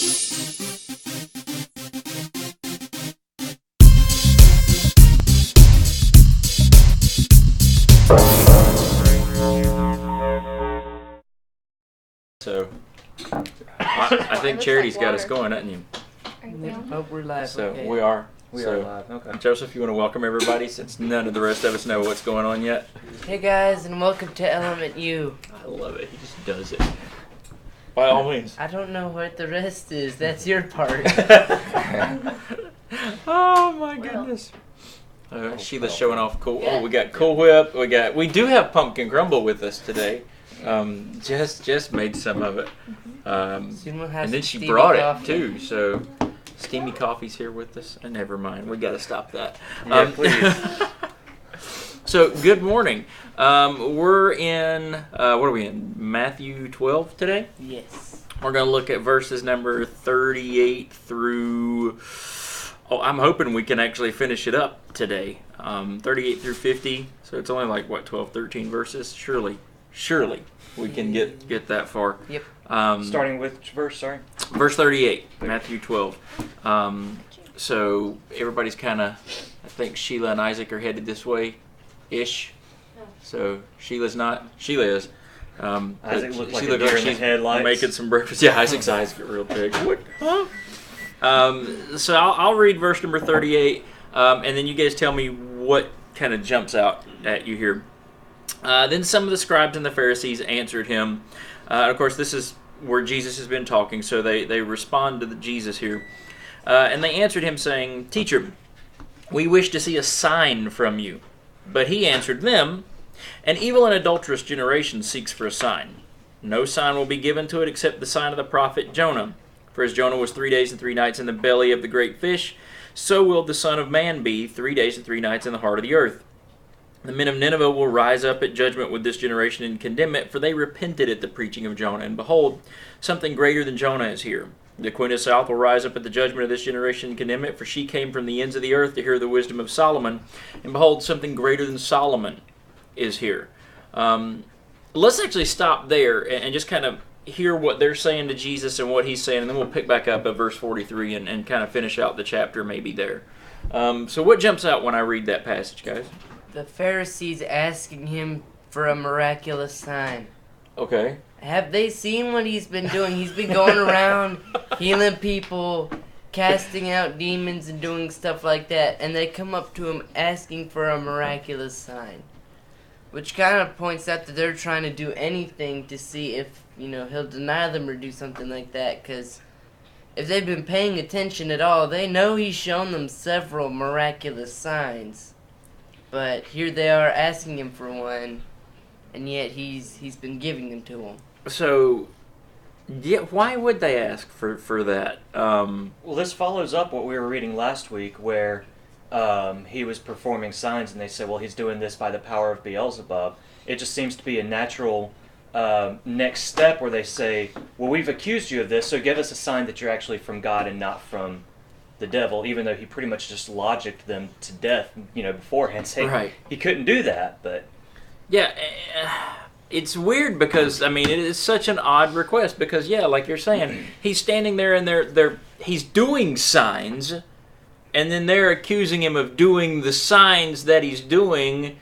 So, I think Charity's got us going, hasn't you? Oh, we're live. So, okay. we are. We are live. Okay. Joseph, you want to welcome everybody since none of the rest of us know what's going on yet? Hey guys, and welcome to ElementYou. I love it. He just does it. By all means. I don't know what the rest is. That's your part. Oh my goodness. Sheila's showing off Cool. Oh, we got Cool Whip. We do have Pumpkin Crumble with us today. Just made some of it. Soon we'll have And then some she brought coffee. it too. So Steamy Coffee's here with us. And never mind. We got to stop that. Yeah, please. So good morning. We're in what are we in? Mathew 12 today. Yes. We're going to look at verses number 38 through. Oh, I'm hoping we can actually finish it up today. 38 through 50. So it's only like what 12, 13 verses. Surely we can get that far. Yep. Starting with verse, sorry? Verse 38, Matthew 12. So everybody's kind of, I think Sheila and Isaac are headed this way-ish. So Sheila is. Isaac looked like she a looked deer like in the she's headlights. making some breakfast. Yeah, Isaac's eyes get real big. What? Huh? So I'll read verse number 38, and then you guys tell me what kind of jumps out at you here. Then some of the scribes and the Pharisees answered him. Of course, this is where Jesus has been talking, so they respond to Jesus here. And they answered him, saying, "Teacher, we wish to see a sign from you." But he answered them, "An evil and adulterous generation seeks for a sign. No sign will be given to it except the sign of the prophet Jonah. For as Jonah was 3 days and 3 nights in the belly of the great fish, so will the Son of Man be 3 days and 3 nights in the heart of the earth. The men of Nineveh will rise up at judgment with this generation and condemn it, for they repented at the preaching of Jonah. And behold, something greater than Jonah is here. The queen of south will rise up at the judgment of this generation and condemn it, for she came from the ends of the earth to hear the wisdom of Solomon. And behold, something greater than Solomon is here." Let's actually stop there and just kind of hear what they're saying to Jesus and what he's saying, and then we'll pick back up at verse 43 and kind of finish out the chapter maybe there. So what jumps out when I read that passage, guys? The Pharisees asking him for a miraculous sign. Okay. Have they seen what he's been doing? He's been going around healing people, casting out demons, and doing stuff like that. And they come up to him asking for a miraculous sign. Which kind of points out that they're trying to do anything to see if, he'll deny them or do something like that. Because if they've been paying attention at all, they know he's shown them several miraculous signs. But here they are asking him for one, and yet he's been giving them to them. So, yeah, why would they ask for that? Well, this follows up what we were reading last week, where he was performing signs, and they said, well, he's doing this by the power of Beelzebub. It just seems to be a natural next step where they say, well, we've accused you of this, so give us a sign that you're actually from God and not from the devil, even though he pretty much just logicked them to death, beforehand, saying Right. He couldn't do that, but... Yeah, it's weird because, it is such an odd request because, yeah, like you're saying, he's standing there and he's doing signs, and then they're accusing him of doing the signs that he's doing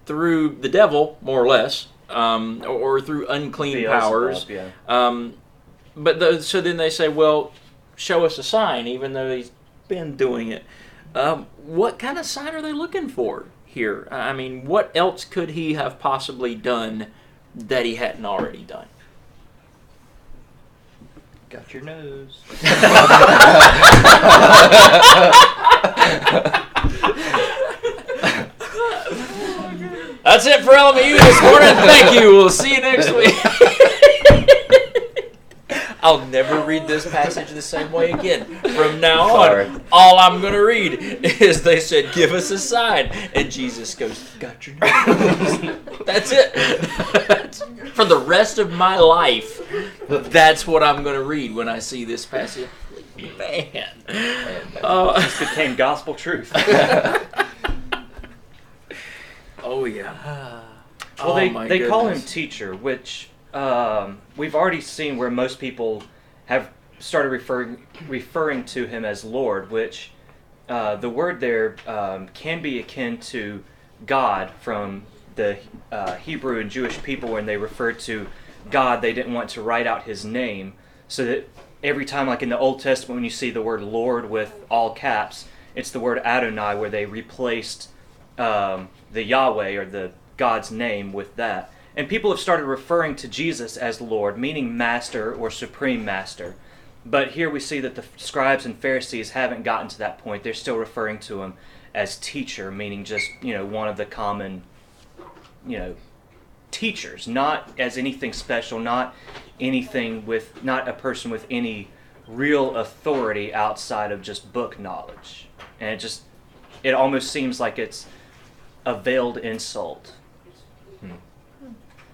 through the devil, more or less, or through unclean powers. Yeah. So then they say, well, show us a sign, even though he's been doing it. What kind of sign are they looking for here? What else could he have possibly done that he hadn't already done? Got your nose. That's it for ElementYou this morning. Thank you. We'll see you next week. I'll never read this passage the same way again. From now on, all I'm going to read is they said, "Give us a sign." And Jesus goes, "Got your nose." That's it. For the rest of my life, that's what I'm going to read when I see this passage. Man. This became gospel truth. Oh, yeah. Well, they call him teacher, which we've already seen where most people have started referring to him as Lord, which the word there can be akin to God from the Hebrew and Jewish people when they referred to God. They didn't want to write out his name, so that every time, like in the Old Testament, when you see the word Lord with all caps, it's the word Adonai, where they replaced the Yahweh or the God's name with that. And people have started referring to Jesus as Lord, meaning master or supreme master. But here we see that the scribes and Pharisees haven't gotten to that point. They're still referring to him as teacher, meaning just, one of the common, teachers, not as anything special, not a person with any real authority outside of just book knowledge. And it almost seems like it's a veiled insult.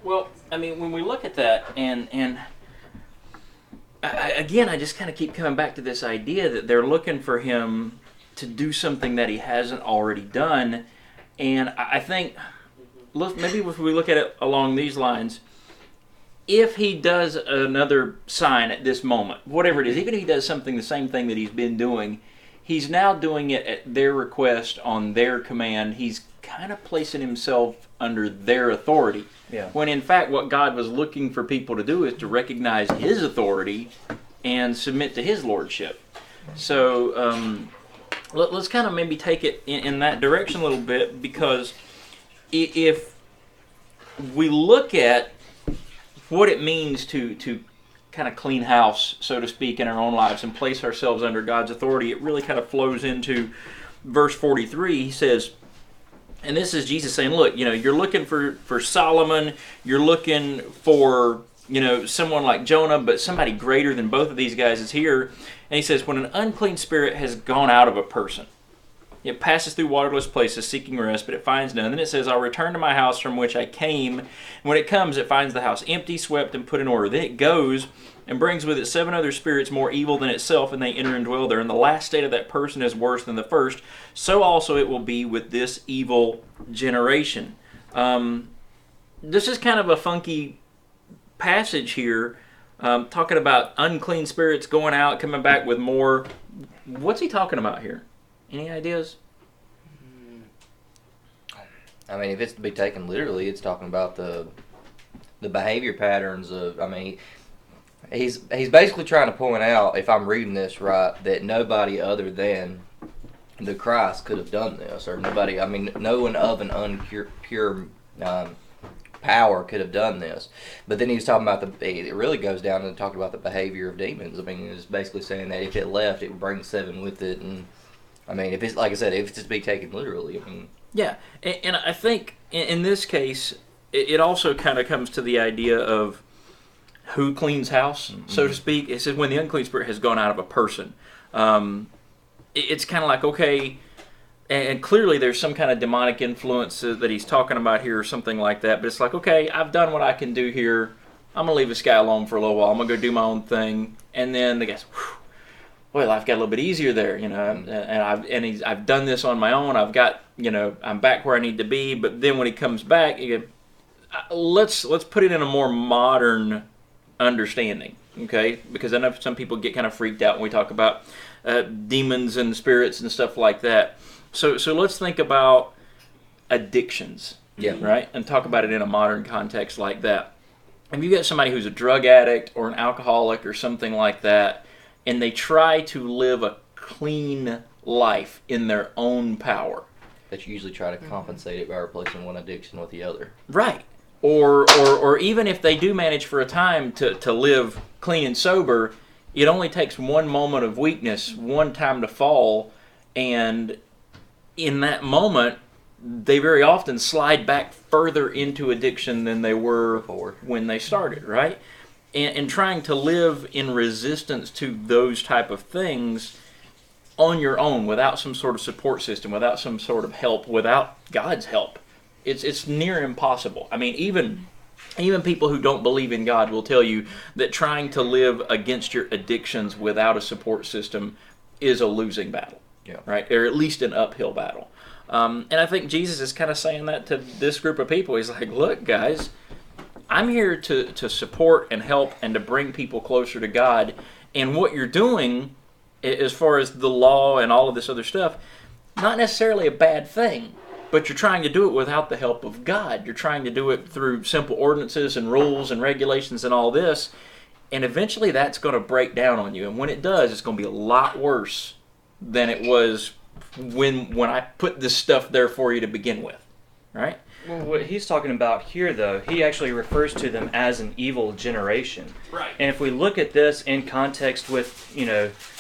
Well, I mean, when we look at that, and I just kind of keep coming back to this idea that they're looking for him to do something that he hasn't already done, and I think, maybe if we look at it along these lines, if he does another sign at this moment, whatever it is, even if he does something, the same thing that he's been doing, he's now doing it at their request, on their command. He's kind of placing himself under their authority. Yeah. When in fact what God was looking for people to do is to recognize his authority and submit to his lordship. So let's kind of maybe take it in that direction a little bit, because if we look at what it means to kind of clean house, so to speak, in our own lives and place ourselves under God's authority, it really kind of flows into verse 43. He says, and this is Jesus saying, look, you're looking for Solomon, you're looking for, someone like Jonah, but somebody greater than both of these guys is here. And he says, when an unclean spirit has gone out of a person, it passes through waterless places seeking rest, but it finds none. Then it says, I'll return to my house from which I came. And when it comes, it finds the house empty, swept, and put in order. Then it goes and brings with it 7 other spirits more evil than itself, and they enter and dwell there. And the last state of that person is worse than the first. So also it will be with this evil generation. This is kind of a funky passage here, talking about unclean spirits going out, coming back with more. What's he talking about here? Any ideas? I mean, if it's to be taken literally, it's talking about the behavior patterns of. I mean, he's basically trying to point out, if I'm reading this right, that nobody other than the Christ could have done this, or nobody. I mean, no one of an pure power could have done this. But then he was talking about it really goes down and talking about the behavior of demons. I mean, it's basically saying that if it left, it would bring 7 with it, and I mean, if it's like I said, if it's to be taken literally, I mean, yeah, and I think in this case, it also kind of comes to the idea of who cleans house, so to speak. It says when the unclean spirit has gone out of a person. It's kind of like, okay, and clearly there's some kind of demonic influence that he's talking about here or something like that, but it's like, okay, I've done what I can do here. I'm going to leave this guy alone for a little while. I'm going to go do my own thing. And then the guy's, boy, life got a little bit easier there, and I've done this on my own. I've got, I'm back where I need to be. But then when he comes back, let's put it in a more modern understanding, okay? Because I know some people get kind of freaked out when we talk about demons and spirits and stuff like that. So let's think about addictions, right? And talk about it in a modern context like that. If you got somebody who's a drug addict or an alcoholic or something like that, and they try to live a clean life in their own power, that you usually try to compensate it by replacing one addiction with the other. Right. Or even if they do manage for a time to live clean and sober, it only takes one moment of weakness, one time to fall, and in that moment, they very often slide back further into addiction than they were before when they started, right? And trying to live in resistance to those type of things on your own, without some sort of support system, without some sort of help, without God's help, it's near impossible. I mean, even people who don't believe in God will tell you that trying to live against your addictions without a support system is a losing battle, right? Or at least an uphill battle. And I think Jesus is kind of saying that to this group of people. He's like, look, guys, I'm here to support and help and to bring people closer to God. And what you're doing, as far as the law and all of this other stuff, not necessarily a bad thing, but you're trying to do it without the help of God. You're trying to do it through simple ordinances and rules and regulations and all this, and eventually that's going to break down on you. And when it does, it's going to be a lot worse than it was when I put this stuff there for you to begin with, right? Well, what he's talking about here, though, he actually refers to them as an evil generation. Right. And if we look at this in context with,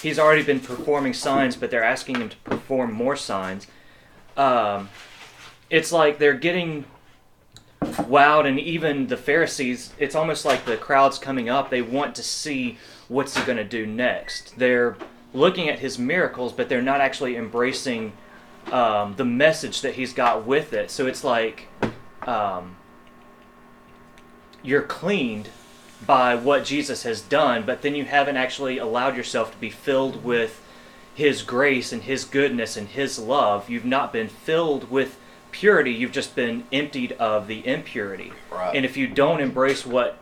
he's already been performing signs, but they're asking him to perform more signs. It's like they're getting wowed, and even the Pharisees, it's almost like the crowd's coming up. They want to see what's he going to do next. They're looking at his miracles, but they're not actually embracing the message that he's got with it. So it's like you're cleaned by what Jesus has done, but then you haven't actually allowed yourself to be filled with his grace and his goodness and his love. You've not been filled with purity. You've just been emptied of the impurity. Right. And if you don't embrace what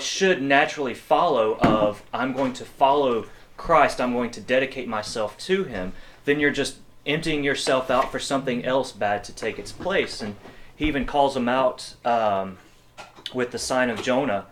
should naturally follow of, I'm going to follow Christ, I'm going to dedicate myself to him, then you're just emptying yourself out for something else bad to take its place. And he even calls them out with the sign of Jonah.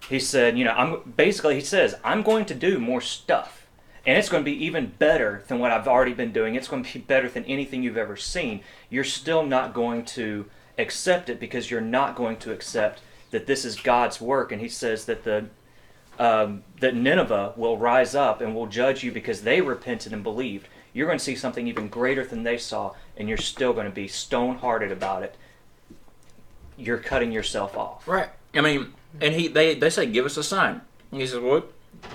He said, he says, I'm going to do more stuff, and it's going to be even better than what I've already been doing. It's going to be better than anything you've ever seen. You're still not going to accept it because you're not going to accept that this is God's work. And he says that that Nineveh will rise up and will judge you because they repented and believed. You're going to see something even greater than they saw, and you're still going to be stone-hearted about it. You're cutting yourself off. Right. I mean, and they say, give us a sign. And he says, well,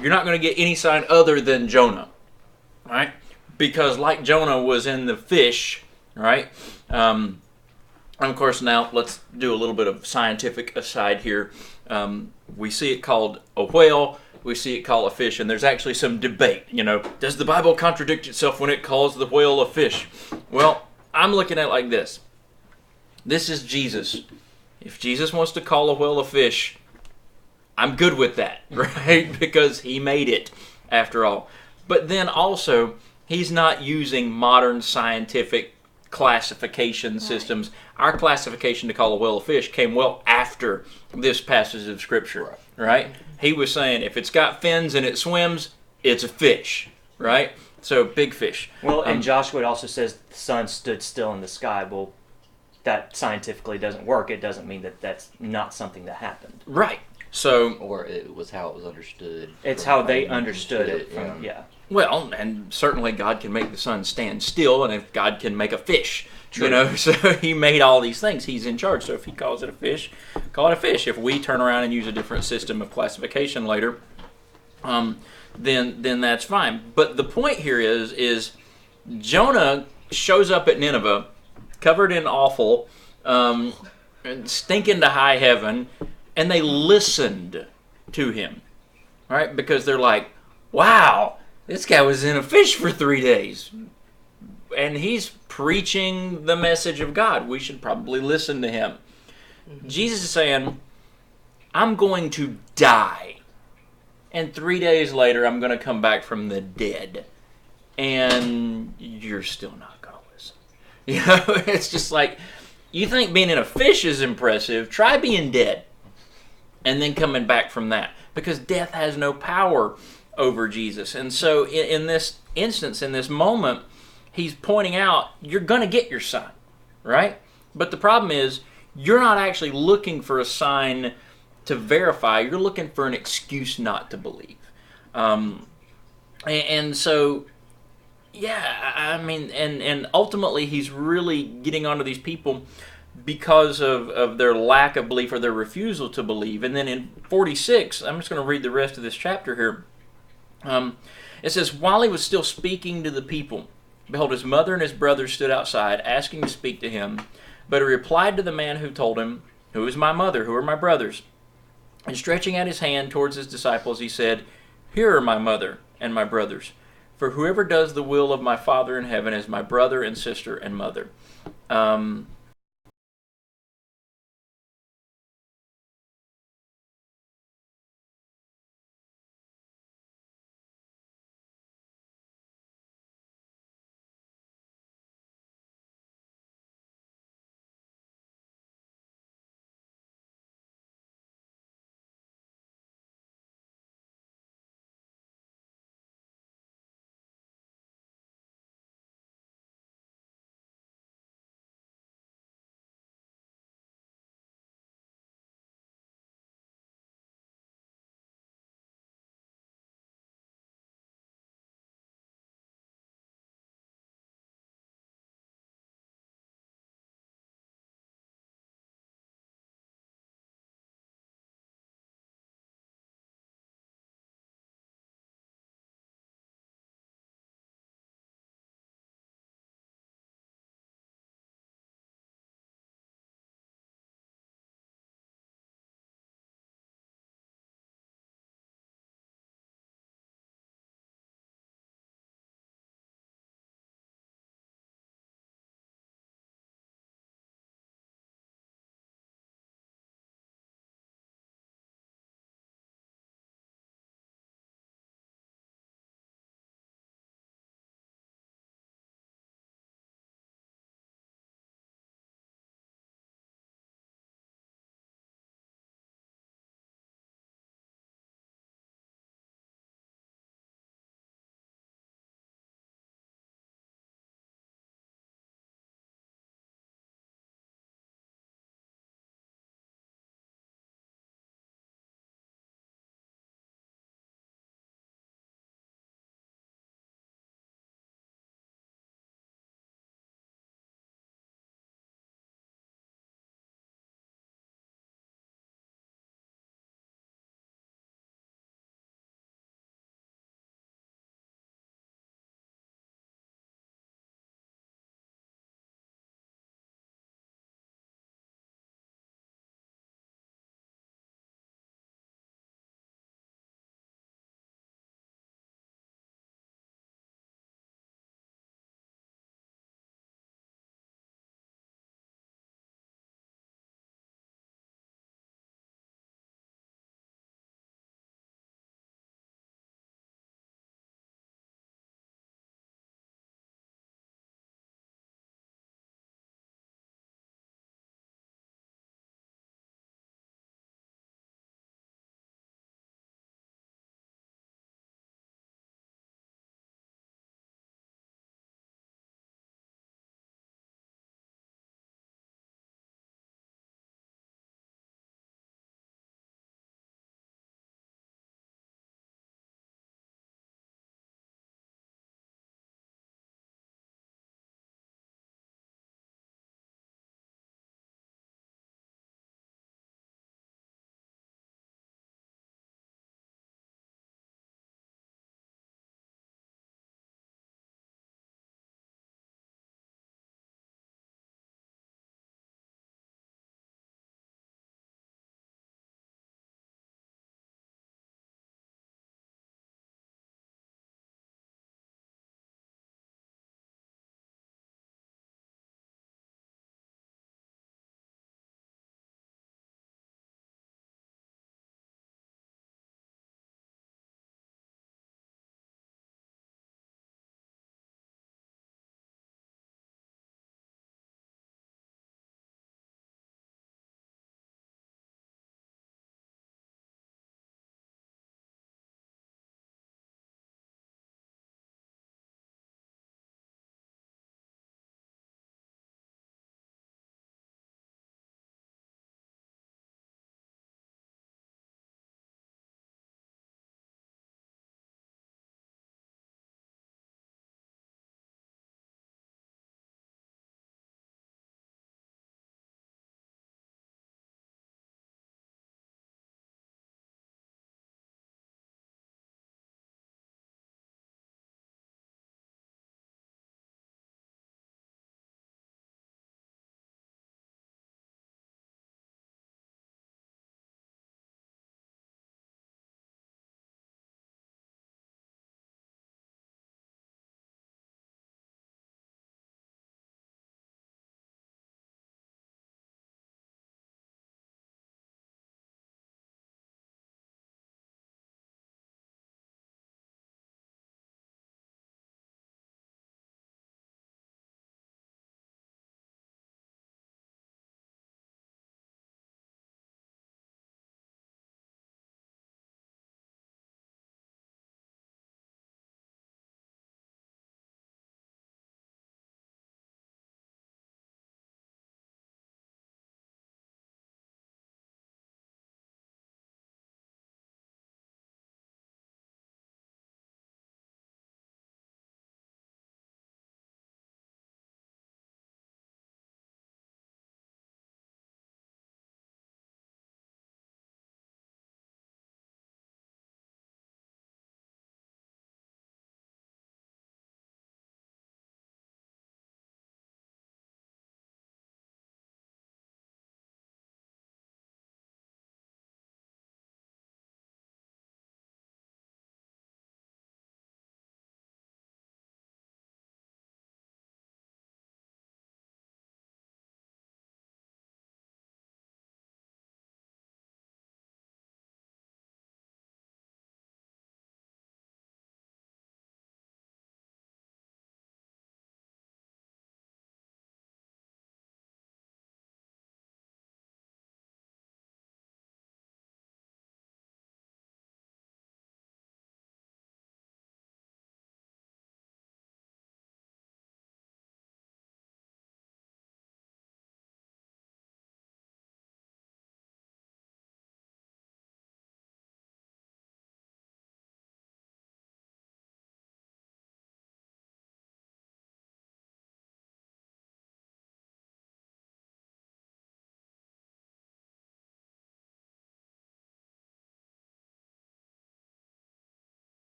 you're not going to get any sign other than Jonah, right? Because like Jonah was in the fish, right? And of course, now let's do a little bit of scientific aside here. We see it called a whale. We see it called a fish, and there's actually some debate. Does the Bible contradict itself when it calls the whale a fish? Well, I'm looking at it like this. This is Jesus. If Jesus wants to call a whale a fish, I'm good with that, right? Because he made it, after all. But then also, he's not using modern scientific classification systems. Our classification to call a whale a fish came well after this passage of Scripture, right? He was saying if it's got fins and it swims, it's a fish, right? So big fish. Well, and Joshua also says the sun stood still in the sky. Well, that scientifically doesn't work. It doesn't mean that that's not something that happened. Right. So, or it was how it was understood. It's how they understood it. Yeah. Well, and certainly God can make the sun stand still, and if God can make a fish, True. so he made all these things. He's in charge. So if he calls it a fish, call it a fish. If we turn around and use a different system of classification later, then that's fine. But the point here is Jonah shows up at Nineveh, covered in offal, and stinking to high heaven, and they listened to him, right? Because they're like, wow, this guy was in a fish for 3 days. And he's preaching the message of God. We should probably listen to him. Mm-hmm. Jesus is saying, I'm going to die. And 3 days later, I'm going to come back from the dead. And you're still not going to listen. It's just like, you think being in a fish is impressive, try being dead. And then coming back from that. Because death has no power over Jesus. And so in this instance, in this moment, he's pointing out, you're going to get your sign, right? But the problem is, you're not actually looking for a sign to verify. You're looking for an excuse not to believe. And so, yeah, I mean, and ultimately he's really getting onto these people because of their lack of belief or their refusal to believe. And then in 46, I'm just going to read the rest of this chapter here. It says, while he was still speaking to the people, behold, his mother and his brothers stood outside, asking to speak to him. But he replied to the man who told him, who is my mother? Who are my brothers? And stretching out his hand towards his disciples, he said, here are my mother and my brothers. For whoever does the will of my Father in heaven is my brother and sister and mother.